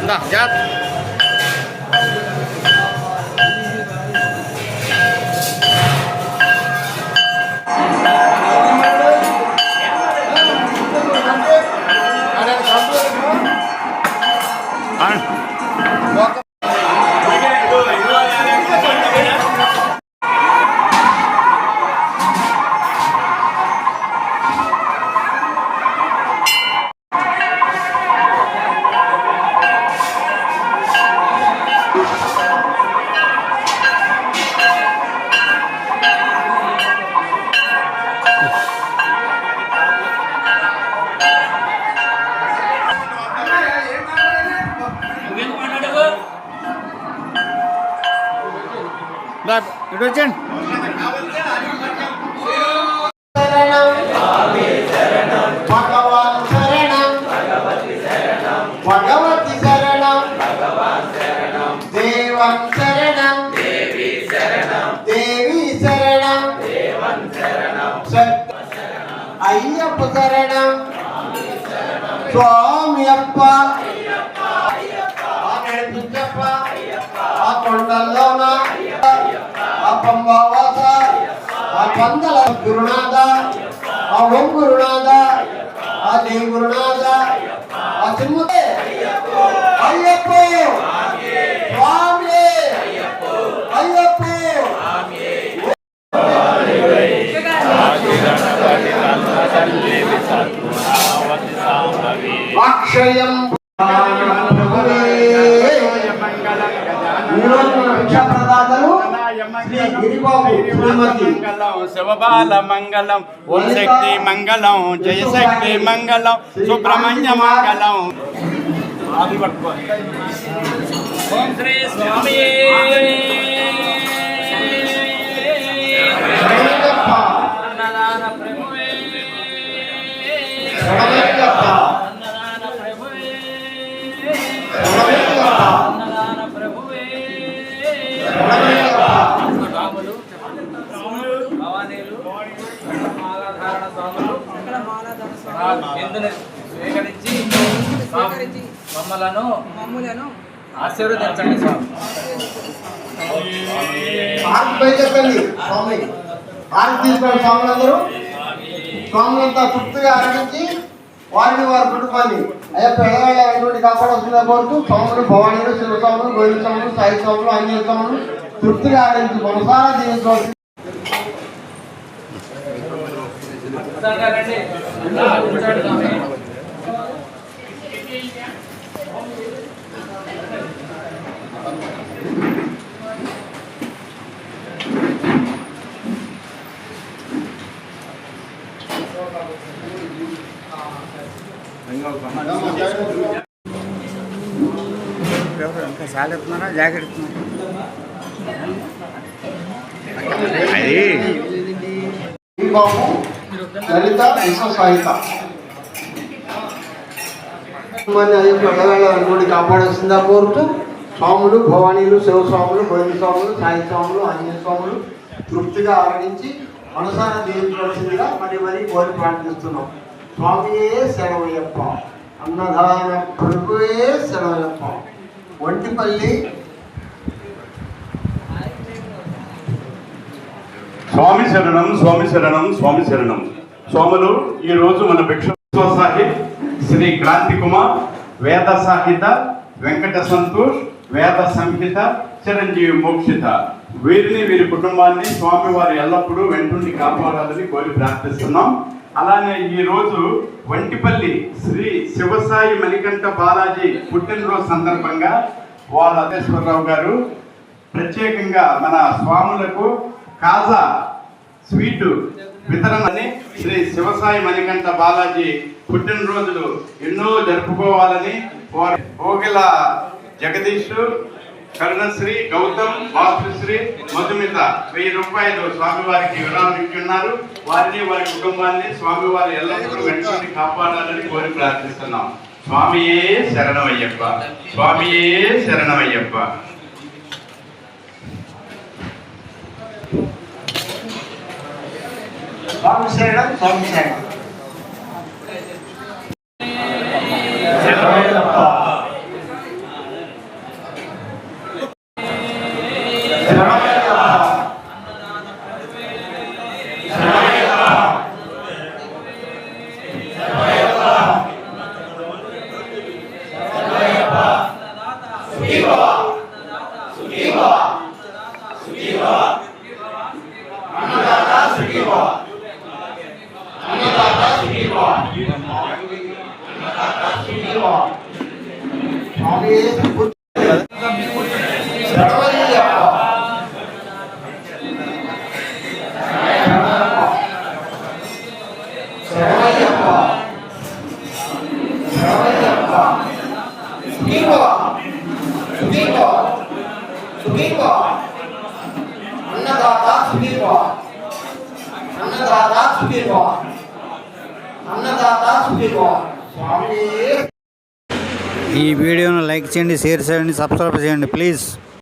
Jat. Itu Jen. Ayyappa శరణం స్వామి అప్ప ఆ కొండల్లోన ఆ పంబావాస ఆ పందల గురునాథ ఆ ఓం గురునాథ ఆ జయ గురునాథ ఆ సింహే అయ్యప్ప స్వామి అయ్యప్ప అక్షయం శివబాల మంగళం ఓం శక్తి మంగళం జయ శక్తి మంగళం సుబ్రహ్మణ్య మంగళం ఓం శ్రీ స్వామి స్వీకరించి మమ్మలను ఆశీర్వదించండి స్వామి. స్వామి ఆరు తీసుకోండి. స్వాములందరూ స్వాములంతా తృప్తిగా ఆరగించి వారిని వారి కుటుంబాన్ని అయ్యప్ప ఎడగాళ్ళ అయినటువంటి కాపాడవలసిందిగా కోరుతూ స్వాములు భవానీలు శివస్వాములు గోవింద స్వాములు సాయి స్వాములు ఆంజనేయ స్వాములు తృప్తిగా ఆరగించి మనసారా దీవించవలసింది. ఇంకా సాలెత్తున్నారా జాకెట్ లలిత విశ్వ సాహిత అయ్యప్ప కాపాడాల్సిందా కోరుతూ స్వాములు భవానీలు శివస్వాములు గోవింద స్వాములు సాయి స్వాములు ఆంజనేయ స్వాములు తృప్తిగా ఆరగించి మనసారా దీవించవలసిందిగా మరి కోరి ప్రార్థిస్తున్నాం. స్వామియే శరణమయ్యప్ప, అన్నదాన ప్రభువే శరణమయ్యప్ప. ఒంటిపల్లి స్వామి శరణం, స్వామి శరణం, స్వామి శరణం. స్వాములు ఈరోజు మన భిక్ష సాహిబ్ శ్రీ క్రాంతి కుమార్ వేద సాహిత వెంకట సంతోష్ వేద సంహిత చిరంజీవి మోక్షిత వీరిని వీరి కుటుంబాన్ని స్వామివారు ఎల్లప్పుడూ వెంటుండి కాపాడాలని కోరి ప్రార్థిస్తున్నాం. అలానే ఈరోజు వంటిపల్లి శ్రీ శివసాయి మణికంఠ బాలాజీ పుట్టినరోజు సందర్భంగా వాళ్ళ అదేశ్వరరావు గారు ప్రత్యేకంగా మన స్వాములకు కాజా స్వీటు వితరణని శ్రీ శివసాయి మణికంఠ బాలాజీ పుట్టినరోజులు ఎన్నో జరుపుకోవాలని ఓగిల జగదీష్, కరుణశ్రీ, గౌతమ్, వాస్తుశ్రీ, మధుమిత 1000 రూపాయలు స్వామివారికి విరాళం ఇస్తున్నారు. వారిని వారి కుటుంబాన్ని స్వామివారి ఎల్లప్పుడూ వెంటనే కాపాడాలని కోరి ప్రార్థిస్తున్నాం. స్వామియే శరణమయ్యప్ప, స్వామియే శరణమయ్యప్ప. స్వామి శరణం, స్వామి శరణం. స్వామి శరణమయ్యప్ప శరణమయ్యప్ప శరణమయ్యప్ప సుఖీభవ సుఖీభవ సుఖీభవ అన్నదాత సుఖీభవ అన్నదాత సుఖీభవ అన్నదాత సుఖీభవ స్వామి ఈ వీడియోను లైక్ చేయండి, షేర్ చేయండి, సబ్స్క్రైబ్ చేయండి ప్లీజ్.